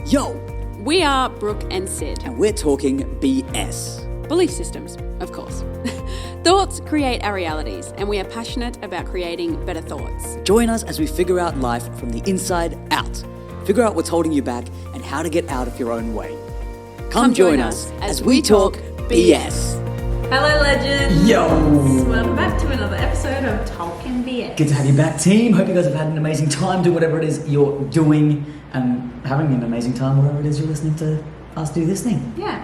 Yo! We are Brooke and Sid. And we're talking BS. Belief systems, of course. Thoughts create our realities, and we are passionate about creating better thoughts. Join us as we figure out life from the inside out. Figure out what's holding you back and how to get out of your own way. Come join us as we talk BS. Hello, legends. Yo! Welcome back to another episode of Talking BS. Good to have you back, team. Hope you guys have had an amazing time doing whatever it is you're doing and having an amazing time whatever it is you're listening to us do this thing. Yeah.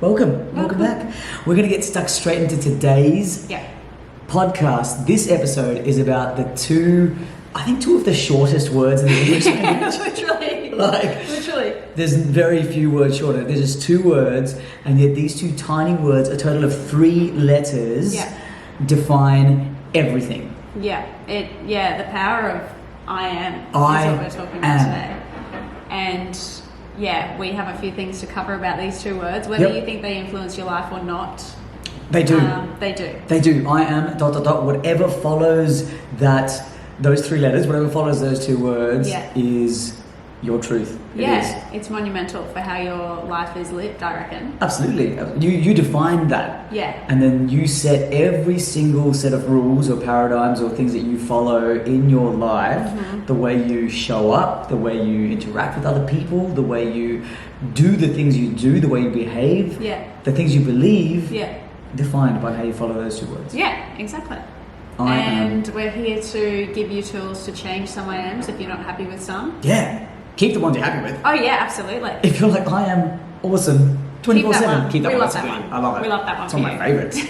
Welcome back. We're going to get stuck straight into today's podcast. This episode is about two of the shortest words in the English language. Literally. There's very few words shorter. There's just two words, and yet these two tiny words, a total of 3 letters, define everything. The power of I am is what we're talking about today. And we have a few things to cover about these 2 words, whether you think they influence your life or not. They do. They do. I am ... Whatever follows those 3 letters, whatever follows those 2 words is your truth. It's monumental for how your life is lived, I reckon. Absolutely. You define that. Yeah. And then you set every single set of rules or paradigms or things that you follow in your life, the way you show up, the way you interact with other people, the way you do the things you do, the way you behave, the things you believe, defined by how you follow those 2 words. Yeah, exactly. We're here to give you tools to change some I ams if you're not happy with some. Yeah. Keep the ones you're happy with. Oh yeah, absolutely. If you're like, I am awesome 24/7, keep that one. We love that one. I love it. We love that one. It's one of my favourites.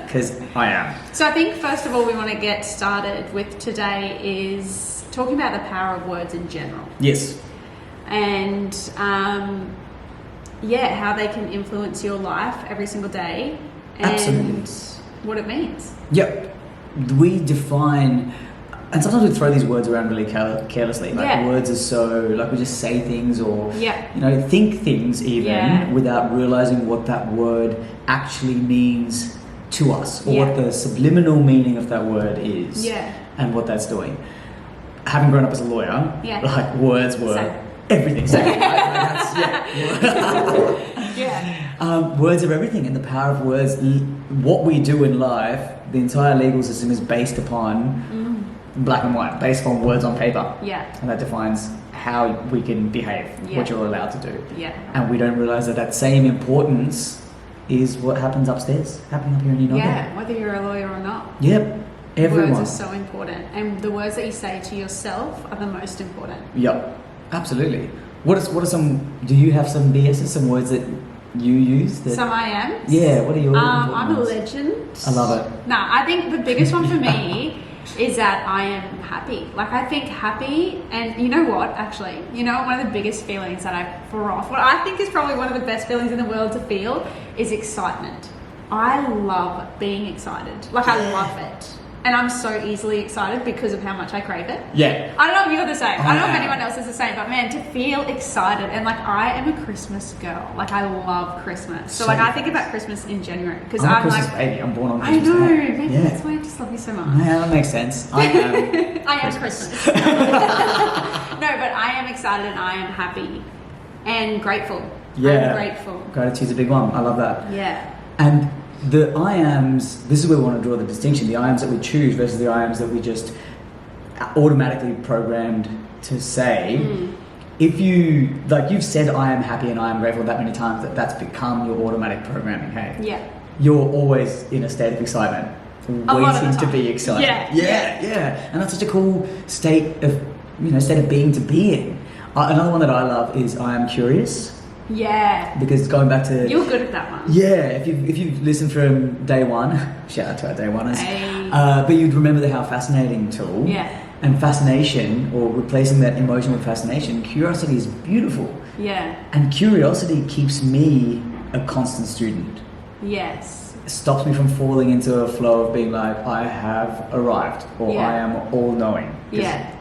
Because I am. So I think first of all we want to get started with today is talking about the power of words in general. Yes. And how they can influence your life every single day. And absolutely. What it means. Yep. We define... And sometimes we throw these words around really carelessly. Words are so... we just say things or... think things even without realising what that word actually means to us. Or what the subliminal meaning of that word is. Yeah. And what that's doing. Having grown up as a lawyer, words were everything. Words are everything, and the power of words... What we do in life, the entire legal system is based upon... black and white, based on words on paper. Yeah. And that defines how we can behave, what you're allowed to do. Yeah. And we don't realise that same importance is what happens upstairs, happening up here in your nugget. Yeah, whether you're a lawyer or not. Yep. Everyone. Words are so important. And the words that you say to yourself are the most important. Yep. Absolutely. What are some, do you have some BSs, some words that you use? Some I am? Yeah, what are your I'm ones? a legend. I love it. I think the biggest one for me is that I am happy. I think happy, and you know what, actually, one of the biggest feelings that what I think is probably one of the best feelings in the world to feel is excitement. I love being excited. I love it. And I'm so easily excited because of how much I crave it. Yeah. I don't know if you're the same. I don't know if anyone else is the same, but man, to feel excited. And I am a Christmas girl. I love Christmas. So I think about Christmas in January. Because I'm a Christmas baby. I'm born on Christmas Day. I know. Day. Maybe that's why I just love you so much. Yeah, that makes sense. I am Christmas. No, but I am excited and I am happy and grateful. Yeah. I'm grateful. Gratitude's a big one. I love that. Yeah. And the I ams, this is where we want to draw the distinction, the I ams that we choose versus the I ams that we just automatically programmed to say. If you, you've said I am happy and I am grateful that many times that's become your automatic programming, hey? Yeah. You're always in a state of excitement, waiting to be excited. Yeah. And that's such a cool state of being to be in. Another one that I love is I am curious. Yeah. Because going back to... You're good at that one. Yeah, if you've listened from day one, shout out to our day oneers, but you'd remember the How Fascinating tool. Yeah. And fascination, or replacing that emotion with fascination, curiosity is beautiful. Yeah. And curiosity keeps me a constant student. Yes. It stops me from falling into a flow of being like, I have arrived, or I am all-knowing. Yeah.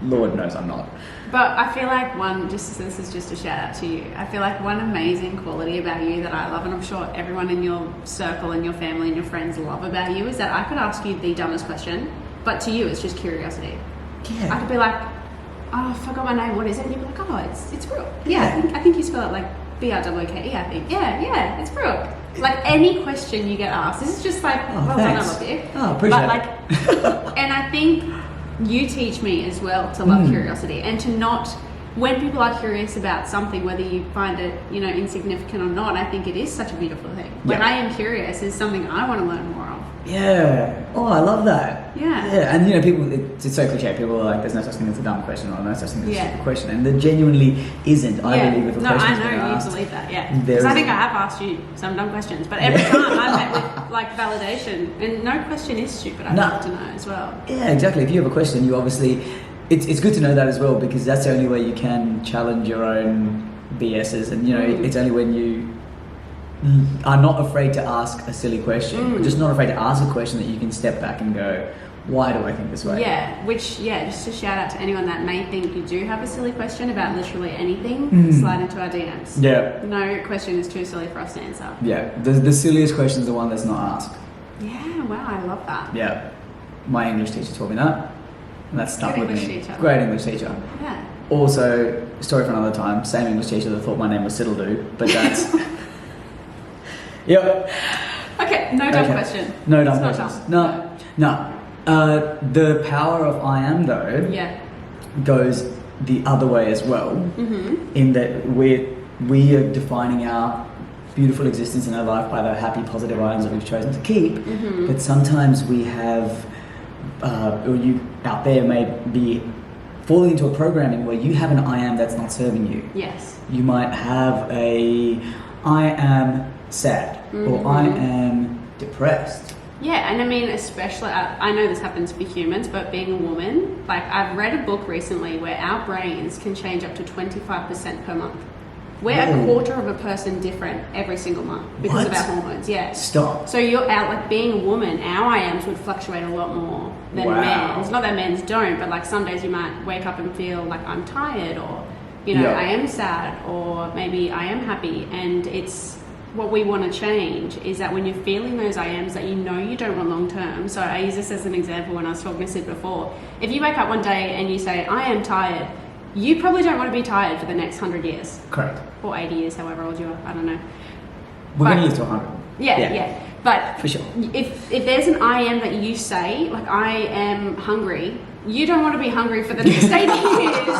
Lord knows I'm not. But I feel like this is just a shout out to you. I feel like one amazing quality about you that I love, and I'm sure everyone in your circle and your family and your friends love about you, is that I could ask you the dumbest question, but to you it's just curiosity. Yeah. I could be like, oh, I forgot my name, what is it? And you're like, oh, it's Brooke. Yeah. I think you spell it like BROOKE, I think. Yeah, it's Brooke. Like any question you get asked, this is just like, well done, I love you. Oh, appreciate it. And I think you teach me as well to love curiosity and to not, when people are curious about something, whether you find it, insignificant or not, I think it is such a beautiful thing. When I am curious, it's something I want to learn more of. Yeah. Oh, I love that. Yeah. Yeah. And people, it's so cliche. People are like, "There's no such thing as a dumb question," or "No such thing as a stupid question," and there genuinely isn't. I believe with the questions I know being you asked, believe that. Yeah. Because I think I have asked you some dumb questions, but every time I'm met with like validation, and no question is stupid. I'd love to know as well. Yeah, exactly. If you have a question, you obviously, it's good to know that as well, because that's the only way you can challenge your own BSs, and it's only when you are not afraid to ask a silly question, just not afraid to ask a question, that you can step back and go, why do I think this way? Yeah, just to shout out to anyone that may think you do have a silly question about literally anything, slide into our DMs. Yeah. No question is too silly for us to answer. Yeah, the silliest question is the one that's not asked. Yeah, wow, I love that. Yeah, my English teacher taught me that, and that stuck with me. Great English teacher. Yeah. Also, story for another time, same English teacher that thought my name was Siddledoo, but that's... Yep. Okay, no dumb question. No dumb questions. No. The power of I am, though, goes the other way as well, in that we are defining our beautiful existence in our life by the happy, positive I ams that we've chosen to keep, but sometimes we have, or you out there may be falling into a programming where you have an I am that's not serving you. Yes. You might have a I am sad, or I am depressed. Yeah, and I mean, especially, I know this happens for humans, but being a woman, like I've read a book recently where our brains can change up to 25% per month. We're a quarter of a person different every single month because of our hormones. Yeah. Stop. So you're out, like being a woman, our IAMs would fluctuate a lot more than men's. Not that men's don't, but like some days you might wake up and feel like I'm tired, or, I am sad, or maybe I am happy, and it's, what we want to change is that when you're feeling those IAMs that you don't want long term. So I use this as an example when I was talking to Sid before. If you wake up one day and you say, I am tired, you probably don't want to be tired for the next 100 years. Correct. Or 80 years, however old you are. I don't know. We're going to live to 100. Yeah. But for sure. If there's an I am that you say, like I am hungry, you don't want to be hungry for the next 80 years.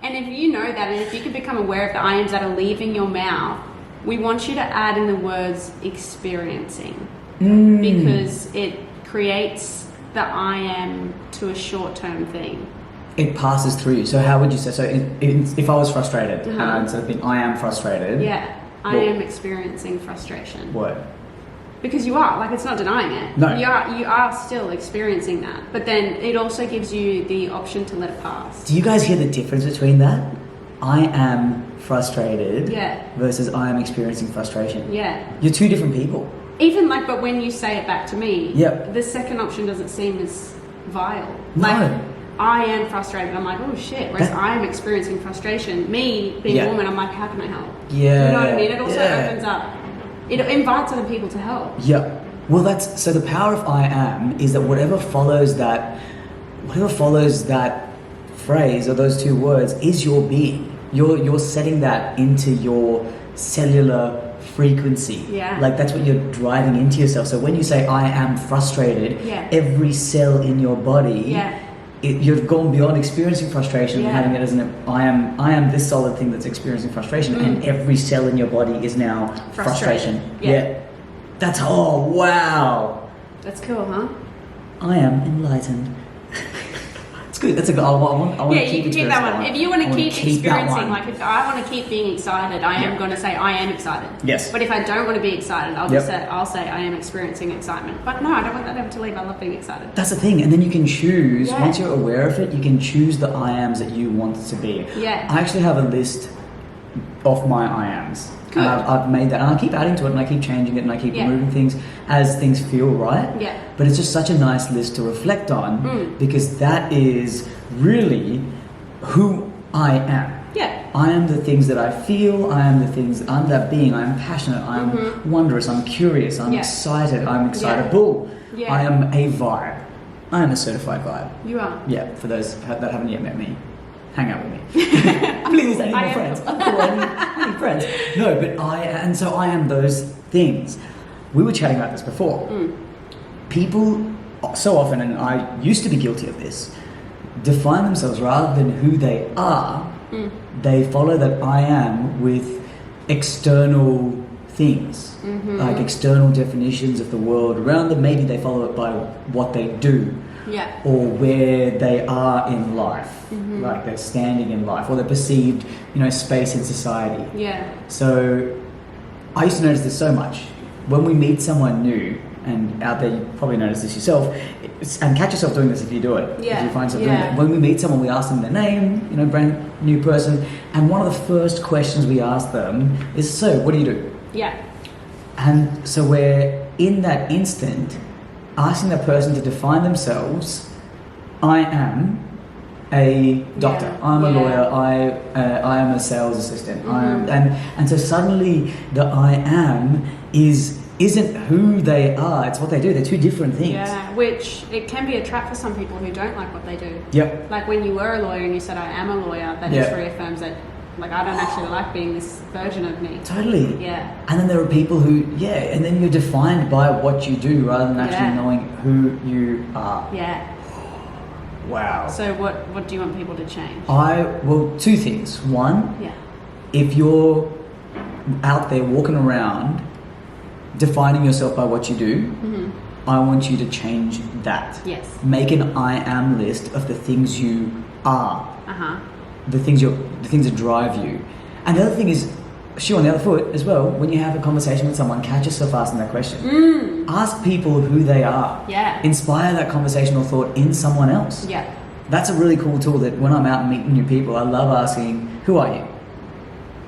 And if you know that, and if you can become aware of the I ams that are leaving your mouth, we want you to add in the words experiencing, because it creates the I am to a short-term thing. It passes through you. So how would you say, so if I was frustrated, and so I am frustrated. Yeah, I am experiencing frustration. What? Because you are, like, it's not denying it. No. You are still experiencing that. But then it also gives you the option to let it pass. Do you guys hear the difference between that? I am frustrated versus I am experiencing frustration. Yeah. You're two different people. Even like, but when you say it back to me, Yep. the second option doesn't seem as vile. No. Like, I am frustrated. I'm like, oh shit. Whereas I am experiencing frustration. Me being a woman, I'm like, how can I help? Yeah. You know what I mean? It also opens up. It invites other people to help. Yeah. Well, that's, so the power of I am is that whatever follows that phrase or those two words is your being. You're setting that into your cellular frequency. Yeah. Like that's what you're driving into yourself. So when you say I am frustrated, every cell in your body, you've gone beyond experiencing frustration and having it as an I am this solid thing that's experiencing frustration, and every cell in your body is now frustration. Yeah. That's, oh wow. That's cool, huh? I am enlightened. It's good. That's a good. I want to keep that one. If you want to keep experiencing, like if I want to keep being excited, I am going to say I am excited. Yes. But if I don't want to be excited, I'll say I am experiencing excitement. But no, I don't want that ever to leave. I love being excited. That's the thing, and then you can choose. Once you're aware of it, you can choose the I ams that you want it to be. Yeah. I actually have a list of my I ams. Good. And I've made that, and I keep adding to it, and I keep changing it, and I keep removing things as things feel right. Yeah. But it's just such a nice list to reflect on, because that is really who I am. Yeah. I am the things that I feel. I am the things. I'm that being. I am passionate. I am wondrous. I'm curious. I'm excited. I'm excitable. Yeah. I am a vibe. I am a certified vibe. You are. Yeah. For those that haven't yet met me. hang out with me. Please, I need more friends. I'm cool, I need friends. No, but I am those things. We were chatting about this before. People so often, and I used to be guilty of this, define themselves rather than who they are. They follow that I am with external things, like external definitions of the world around them. Maybe they follow it by what they do, or where they are in life, like they're standing in life, or their perceived, space in society. So I used to notice this so much. When we meet someone new, and out there you probably notice this yourself, and catch yourself doing this if you do it. If you find yourself doing it. When we meet someone, we ask them their name, brand new person, and one of the first questions we ask them is, so what do you do? And so we're in that instant asking that person to define themselves. I am a doctor. I'm a lawyer. I am a sales assistant. And so suddenly the I am isn't who they are. It's what they do. They're two different things. Yeah, which it can be a trap for some people who don't like what they do. Yep. Like when you were a lawyer and you said I am a lawyer, that just reaffirms that. Like, I don't actually like being this version of me. Totally. Yeah. And then there are people who, and then you're defined by what you do rather than actually knowing who you are. Yeah. Wow. So what do you want people to change? Two things. One, if you're out there walking around defining yourself by what you do, I want you to change that. Yes. Make an I am list of the things you are. The things that drive you. And the other thing is, shoe on the other foot as well, when you have a conversation with someone, catch yourself asking that question. Ask people who they are. Inspire that conversational thought in someone else. That's a really cool tool that when I'm out meeting new people, I love asking, who are you?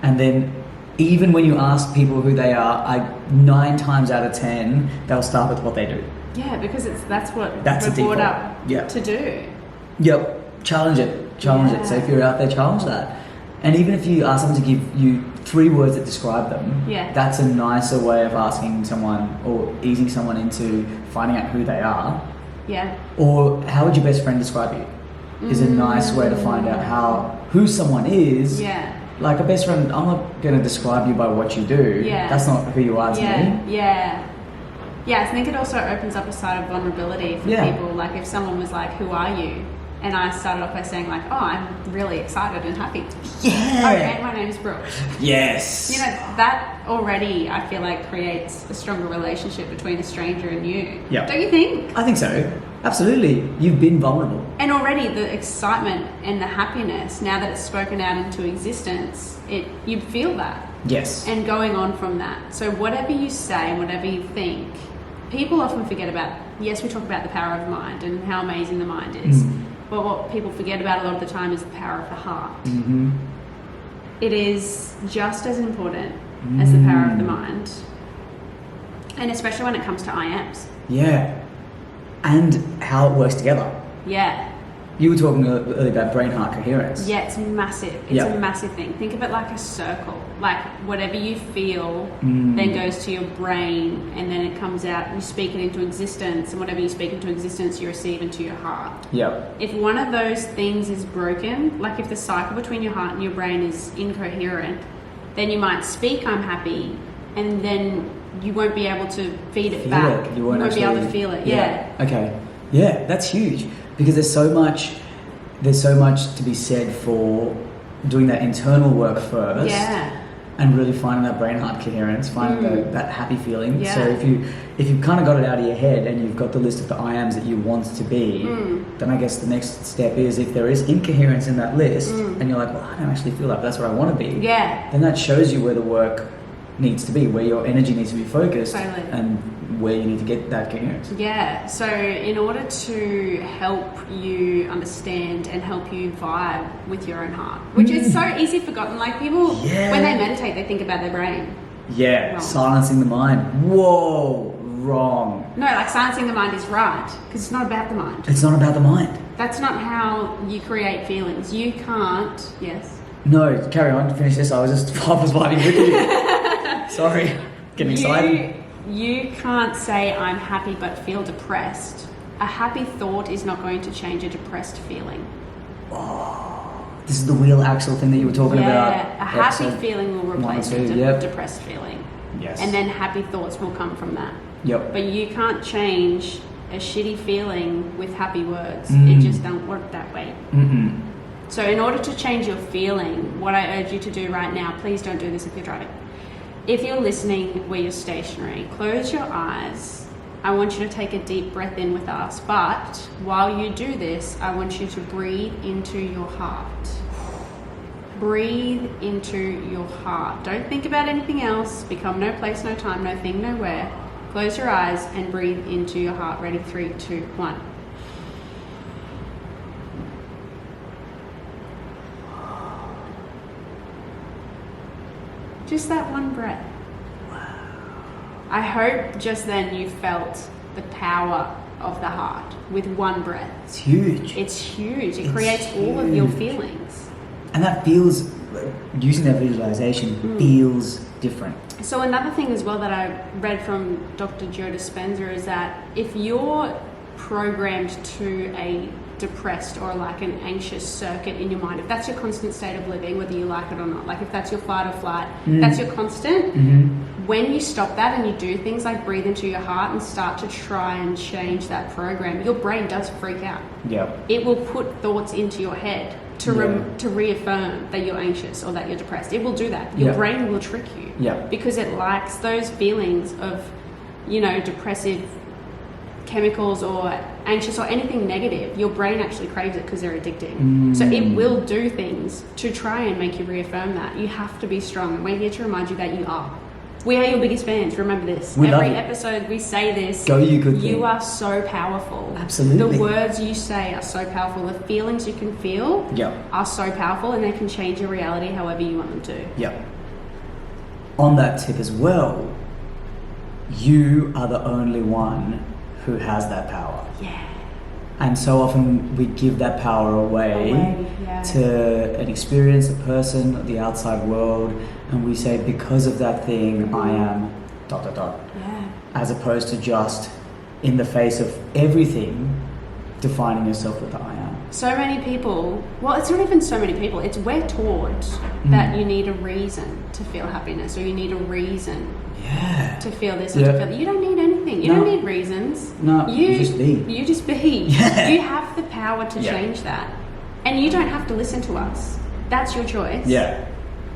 And then even when you ask people who they are, 9 times out of 10, they'll start with what they do. Yeah, because that's what we're brought up to do. Yep. Challenge it. So if you're out there, challenge that. And even if you ask someone to give you 3 words that describe them, that's a nicer way of asking someone or easing someone into finding out who they are. Or how would your best friend describe you? Is a nice way to find out who someone is. Like a best friend, I'm not going to describe you by what you do. That's not who you are to me. I think it also opens up a side of vulnerability for people. Like if someone was like, who are you? And I started off by saying like, oh, I'm really excited and happy. Okay, my name's Brooke. Yes. That already, I feel like, creates a stronger relationship between a stranger and you. Yeah. Don't you think? I think so. Absolutely. You've been vulnerable. And already the excitement and the happiness, now that it's spoken out into existence, you feel that. Yes. And going on from that. So whatever you say and whatever you think, people often forget about, yes, we talk about the power of mind and how amazing the mind is. But what people forget about a lot of the time is the power of the heart. It is just as important as the power of the mind. And especially when it comes to I ams. Yeah. And how it works together. Yeah. You were talking earlier about brain-heart coherence. Yeah, it's massive. It's a massive thing. Think of it like a circle. Like whatever you feel then goes to your brain and then it comes out, you speak it into existence, and whatever you speak into existence, you receive into your heart. If one of those things is broken, like if the cycle between your heart and your brain is incoherent, then you might speak, I'm happy, and then you won't be able to feed it back. You won't be able to feel it. Okay. Yeah, that's huge. Because there's so much to be said for doing that internal work first, and really finding that brain heart coherence, finding that happy feeling. So if you've kind of got it out of your head and you've got the list of the I ams that you want to be, then I guess the next step is if there is incoherence in that list, and you're like, well, I don't actually feel that, but that's where I want to be. Then that shows you where the work needs to be, where your energy needs to be focused, and where you need to get that coherence. So in order to help you understand and help you vibe with your own heart, which is so easy forgotten, like people, when they meditate, they think about their brain. Wrong. Silencing the mind. Whoa, wrong. No, like silencing the mind is right, because it's not about the mind. It's not about the mind. That's not how you create feelings. You can't, No, carry on, finish this. I was vibing with you. Sorry, getting excited. You can't say I'm happy but feel depressed. A happy thought is not going to change a depressed feeling. This is the wheel axle thing that you were talking about. Yeah, a happy feeling will replace a depressed feeling. Yes. And then happy thoughts will come from that. Yep. But you can't change a shitty feeling with happy words. It just don't work that way. Mm-mm. So in order to change your feeling, what I urge you to do right now, please don't do this if you're driving. If you're listening where you're stationary, close your eyes. I want you to take a deep breath in with us, but while you do this, I want you to breathe into your heart. Breathe into your heart. Don't think about anything else. Become no place, no time, no thing, nowhere. Close your eyes and breathe into your heart. Ready? 3, 2, 1. Just that one breath. I hope just then you felt the power of the heart with one breath. It's huge. It's huge. It creates all of your feelings. And that feels, using that visualization, feels different. So another thing as well that I read from Dr. Joe Dispenza is that if you're programmed to a depressed or like an anxious circuit in your mind, if that's your constant state of living, whether you like it or not, like if that's your fight or flight, that's your constant, when you stop that and you do things like breathe into your heart and start to try and change that program, your brain does freak out. It will put thoughts into your head to reaffirm that you're anxious or that you're depressed. It will do that. Your brain will trick you because it likes those feelings of, you know, depressive chemicals or anxious or anything negative. Your brain actually craves it because they're addicting. So it will do things to try and make you reaffirm that. You have to be strong. And we're here to remind you that you are. We are your biggest fans. Remember this. Every episode we say this. Go you good thing. You are so powerful. Absolutely. The words you say are so powerful. The feelings you can feel are so powerful, and they can change your reality however you want them to. On that tip as well, you are the only one who has that power. And so often we give that power away to an experience, a person, the outside world, and we say, because of that thing, I am ... As opposed to just, in the face of everything, defining yourself with the I am. So many people, well, it's not even so many people, it's we're taught that you need a reason to feel happiness, or you need a reason to feel this or to feel that. You don't need anything. You don't need reasons. No, you just be. You just be. You have the power to change that. And you don't have to listen to us. That's your choice.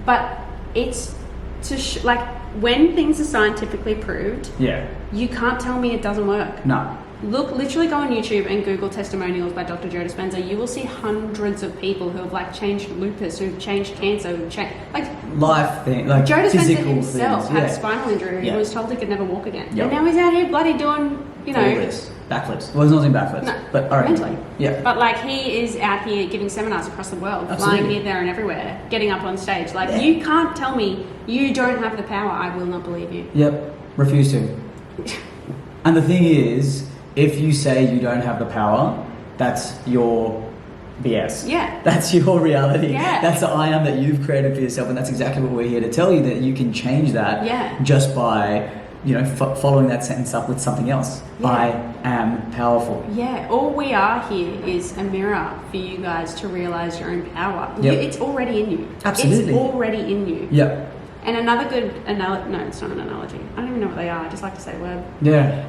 But it's to like when things are scientifically proved, you can't tell me it doesn't work. No. Look, literally go on YouTube and Google testimonials by Dr. Joe Dispenza. You will see hundreds of people who have like changed lupus, who've changed cancer, who've changed like life thing, like Joe Dispenza himself had a spinal injury and was told he could never walk again. And now he's out here bloody doing, you know, all this. Backflips. Well, he's not doing backflips. No, but all right. mentally. But like he is out here giving seminars across the world, Absolutely. flying here, there, and everywhere, getting up on stage. Like you can't tell me you don't have the power. I will not believe you. Refuse to. And the thing is, if you say you don't have the power, that's your BS. That's your reality. That's the I am that you've created for yourself, and that's exactly what we're here to tell you, that you can change that just by, you know, following that sentence up with something else. I am powerful. All we are here is a mirror for you guys to realize your own power. It's already in you. Absolutely. It's already in you. And another good analogy, no, it's not an analogy. I don't even know what they are. I just like to say the word.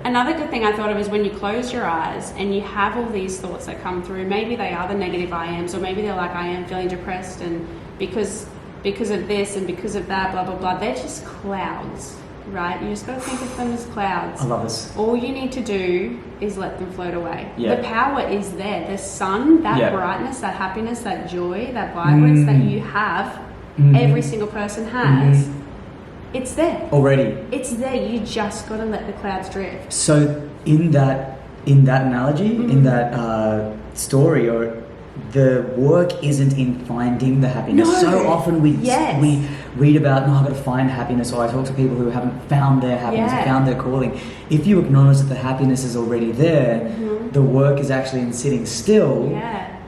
Another good thing I thought of is when you close your eyes and you have all these thoughts that come through. Maybe they are the negative I ams, or maybe they're like, I am feeling depressed, and because of this and because of that, blah, blah, blah. They're just clouds, right? You just got to think of them as clouds. I love this. All you need to do is let them float away. The power is there. The sun, that brightness, that happiness, that joy, that vibrance that you have, every single person has, it's there. Already. It's there. You just got to let the clouds drift. So in that analogy, in that story, or the work isn't in finding the happiness. No. So often we read about, I've got to find happiness, or I talk to people who haven't found their happiness, found their calling. If you acknowledge that the happiness is already there, the work is actually in sitting still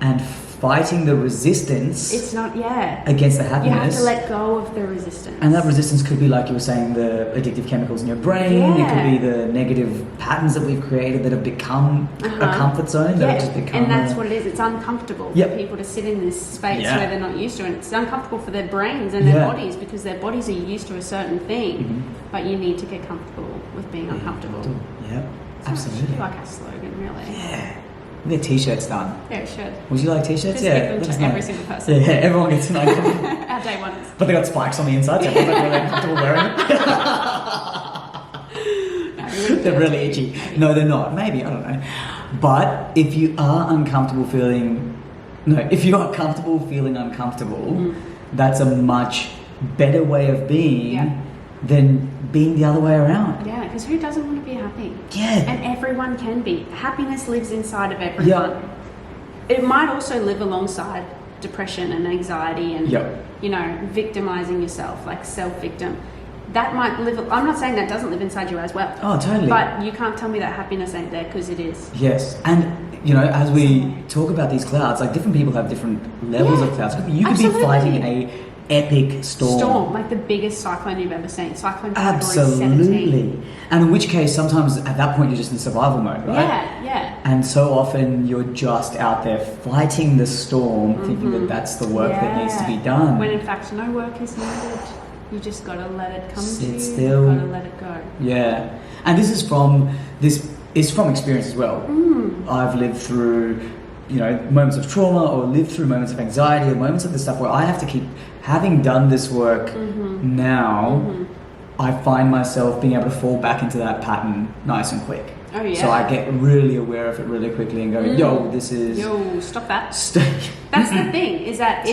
and fighting the resistance. It's not, yeah. Against the You happiness. have to let go of the resistance. And that resistance could be, like you were saying, the addictive chemicals in your brain. Yeah. It could be the negative patterns that we've created that have become a comfort zone. That have just become and that's what it is. It's uncomfortable Yep. for people to sit in this space Yeah. where they're not used to it. It's uncomfortable for their brains and their bodies because their bodies are used to a certain thing. But you need to get comfortable with being uncomfortable. Yeah, absolutely. I like our slogan, really. Yeah. We get t-shirts done. Yeah, it should. Would you like t-shirts? Just Yeah. give them let us to know. every single person. Yeah, everyone gets to know. Our day ones. But they got spikes on the inside, so everyone's like really uncomfortable wearing it. No, we wouldn't They're do it really to you. itchy. Maybe. No, they're not. Maybe, I don't know. But if you are uncomfortable feeling... No, if you are comfortable feeling uncomfortable, that's a much better way of being than being the other way around. Yeah, because who doesn't want to be happy? Yeah. And everyone can be. Happiness lives inside of everyone. Yeah. It might also live alongside depression and anxiety and, you know, victimizing yourself, like self-victim. That might live... I'm not saying that doesn't live inside you as well. Oh, totally. But you can't tell me that happiness ain't there, because it is. Yes. And, you know, as we talk about these clouds, like different people have different levels of clouds. You could be fighting a epic storm. Like the biggest cyclone you've ever seen. Cyclone category Absolutely. 17. And in which case, sometimes at that point, you're just in survival mode, right? Yeah. And so often you're just out there fighting the storm, thinking that that's the work that needs to be done. When in fact, no work is needed. You just got to let it come to you. Sit still. Got to let it go. Yeah. And this is from experience as well. I've lived through, you know, moments of trauma, or lived through moments of anxiety, or moments of this stuff where I have to keep, having done this work now, I find myself being able to fall back into that pattern nice and quick. Oh, yeah. So I get really aware of it really quickly and go, yo, this is... Yo, stop that. That's the thing, is that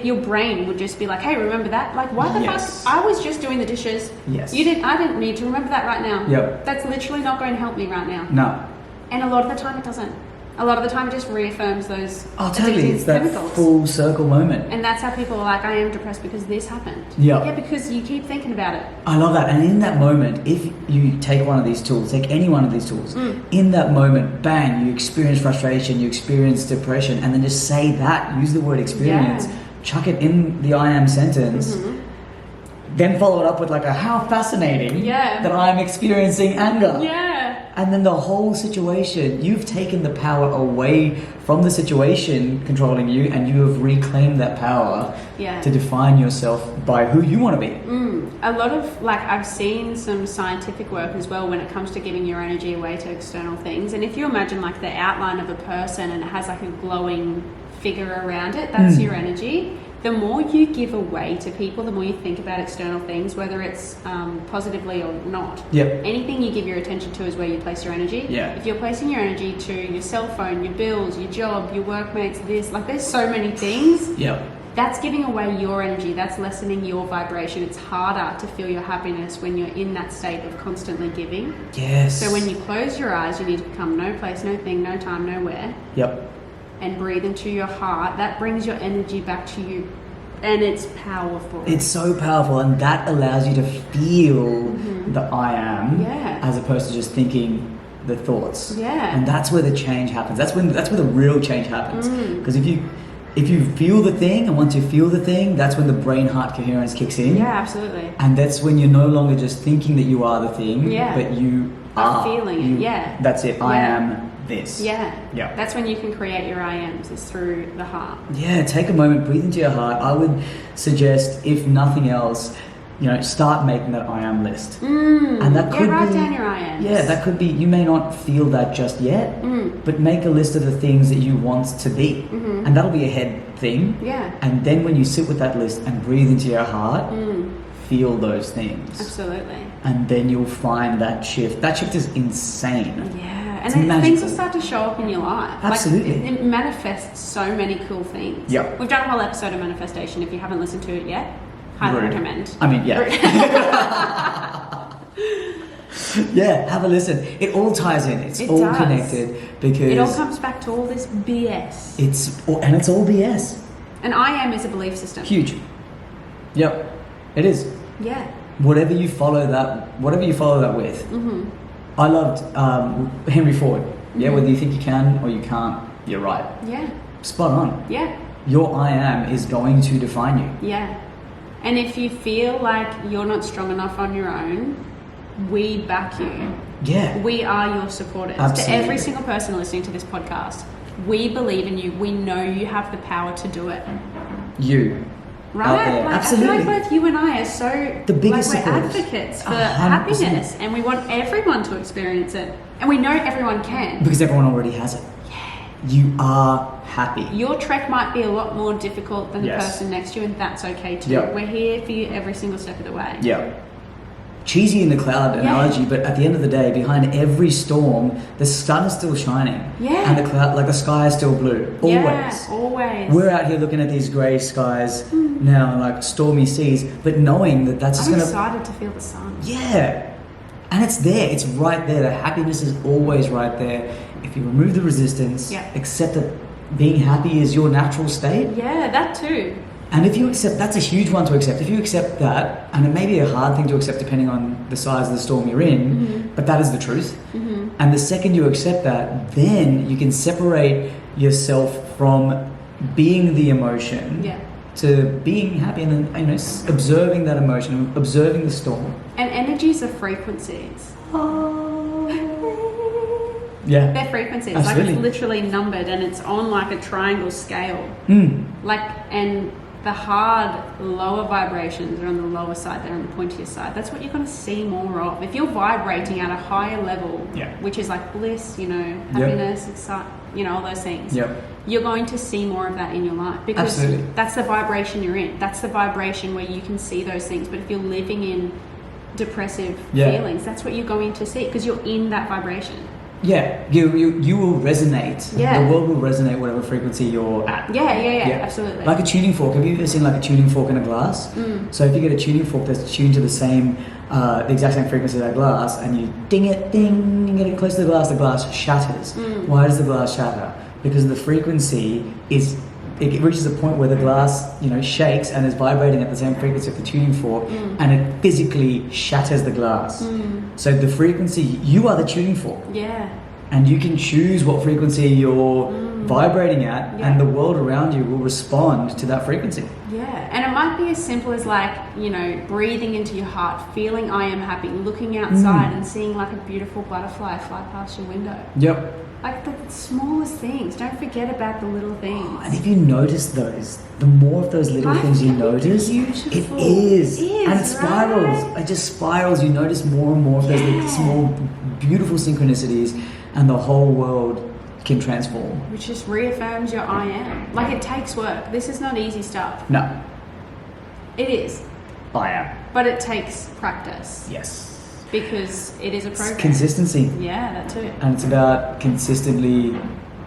your brain would just be like, hey, remember that? Like, why the fuck? I was just doing the dishes. Yes. I didn't need to remember that right now. Yep. That's literally not going to help me right now. No. And a lot of the time it doesn't. A lot of the time it just reaffirms those totally. It's that chemicals. full circle moment. And that's how people are like, I am depressed because this happened. Yeah. Yeah, because you keep thinking about it. I love that. And in that moment, if you take one of these tools, take any one of these tools, in that moment, bang, you experience frustration, you experience depression, and then just say that, use the word experience, chuck it in the I am sentence, then follow it up with like a how fascinating that I'm experiencing anger. Yeah. And then the whole situation, you've taken the power away from the situation controlling you, and you have reclaimed that power to define yourself by who you want to be. A lot of, like, I've seen some scientific work as well when it comes to giving your energy away to external things. And if you imagine like the outline of a person and it has like a glowing figure around it, that's your energy. The more you give away to people, the more you think about external things, whether it's positively or not. Anything you give your attention to is where you place your energy. If you're placing your energy to your cell phone, your bills, your job, your workmates, there's so many things. That's giving away your energy. That's lessening your vibration. It's harder to feel your happiness when you're in that state of constantly giving. So when you close your eyes, you need to become no place, no thing, no time, nowhere. And breathe into your heart. That brings your energy back to you, and it's powerful. It's so powerful, and that allows you to feel the I am, as opposed to just thinking the thoughts. And that's where the change happens. That's where the real change happens. Because if you feel the thing, and once you feel the thing, that's when the brain-heart coherence kicks in. Absolutely. And that's when you're no longer just thinking that you are the thing, but you are feeling it. That's it. I am this. That's when you can create your I ams, is through the heart. Take a moment, breathe into your heart. I would suggest, if nothing else, start making that I am list. And that could write be, down your I ams. that could be, you may not feel that just yet, but make a list of the things that you want to be. And that'll be a head thing. And then when you sit with that list and breathe into your heart, feel those things. Absolutely. And then you'll find that shift. That shift is insane. And then things will start to show up in your life. Absolutely. Like, it manifests so many cool things. We've done a whole episode of manifestation. If you haven't listened to it yet, highly recommend. I mean, have a listen. It all ties in. It's all connected, because it all comes back to all this BS. It's all BS. And I am is a belief system. Huge. It is. Whatever you follow that with. I loved Henry Ford. Whether you think you can or you can't, you're right. spot on. Yeah. Your I am is going to define you. Yeah. And if you feel like you're not strong enough on your own, we back you. Yeah. We are your supporters. Absolutely. To every single person listening to this podcast, we believe in you. We know you have the power to do it. You. Right? Out there. Like, Absolutely. I feel like both you and I are so The biggest like we're supporters. advocates for 100%. happiness, and we want everyone to experience it. And we know everyone can. Because everyone already has it. Yeah. You are happy. Your trek might be a lot more difficult than the Yes. person next to you, and that's okay too. Yep. We're here for you every single step of the way. Yeah. Cheesy in the cloud analogy, but at the end of the day, behind every storm, the sun is still shining. Yeah. And the cloud, like the sky is still blue. Always. Yeah, always. We're out here looking at these grey skies now, like stormy seas, but knowing that that's just I'm gonna. excited to feel the sun. Yeah. And it's there. It's right there. The happiness is always right there. If you remove the resistance, Yeah. accept that being happy is your natural state. Yeah, that too. And if you accept, that's a huge one to accept. If you accept that, and it may be a hard thing to accept depending on the size of the storm you're in, but that is the truth. And the second you accept that, then you can separate yourself from being the emotion Yeah. to being happy and observing that emotion, observing the storm. And energies are frequencies. Yeah. They're frequencies. Absolutely. Like it's literally numbered and it's on like a triangle scale. Like, and the hard lower vibrations are on the lower side, they're on the pointier side. That's what you're going to see more of. If you're vibrating at a higher level, Yeah. which is like bliss, happiness, all those things, Yep. you're going to see more of that in your life because Absolutely. that's the vibration you're in. That's the vibration where you can see those things. But if you're living in depressive Yeah. feelings, that's what you're going to see because you're in that vibration. Yeah, you will resonate. Yeah. The world will resonate whatever frequency you're at. Yeah, absolutely. Like a tuning fork. Have you ever seen like a tuning fork in a glass? So if you get a tuning fork that's tuned to the same, the exact same frequency of that glass, and you ding it, ding, and get it close to the glass shatters. Why does the glass shatter? Because the frequency it reaches a point where the glass, shakes and is vibrating at the same frequency of the tuning fork, and it physically shatters the glass. So the frequency, you are the tuning fork. Yeah. And you can choose what frequency you're vibrating at, Yeah. and the world around you will respond to that frequency. Yeah. And it might be as simple as like, breathing into your heart, feeling I am happy, looking outside and seeing like a beautiful butterfly fly past your window. Yep. Like the smallest things. Don't forget about the little things. And if you notice those, the more of those little Life things you can be notice, beautiful. it is. It is, And it spirals. right? It just spirals. You notice more and more of those little small, beautiful synchronicities, and the whole world can transform. Which just reaffirms your I am. Like it takes work. This is not easy stuff. No, It is. I am. But it takes practice. Yes. Because it is a program. It's consistency. Yeah, that too. And it's about consistently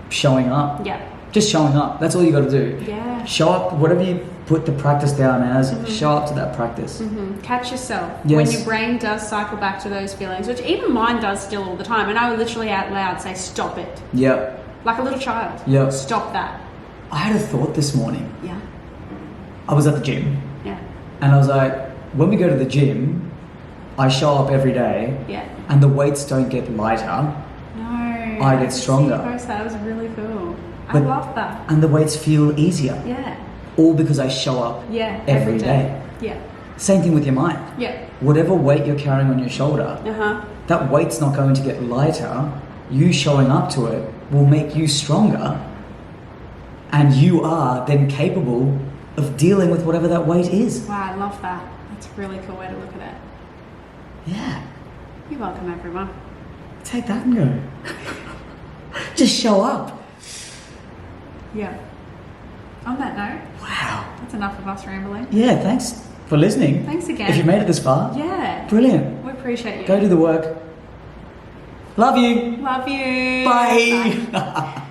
showing up. Yeah. Just showing up. That's all you got to do. Yeah. Show up, whatever you put the practice down as, show up to that practice. Catch yourself. Yes. When your brain does cycle back to those feelings, which even mine does still all the time, and I would literally out loud say, stop it. Yep. Like a little child. Yep. Stop that. I had a thought this morning. Yeah. I was at the gym, Yeah. and I was like, when we go to the gym, I show up every day, Yeah. and the weights don't get lighter, No. I get stronger. That was really cool. But- I love that. and the weights feel easier. Yeah. All because I show up Yeah. every day. Yeah. Same thing with your mind. Yeah. Whatever weight you're carrying on your shoulder, that weight's not going to get lighter. You showing up to it will make you stronger, and you are then capable of dealing with whatever that weight is. Wow, I love that. That's a really cool way to look at it. Yeah. You're welcome, everyone. Take that and go. Just show up. Yeah. On that note, Wow. that's enough of us rambling. Yeah, thanks for listening. Thanks again. If you made it this far, Yeah. brilliant. We appreciate you. Go do the work. Love you. Love you. Bye.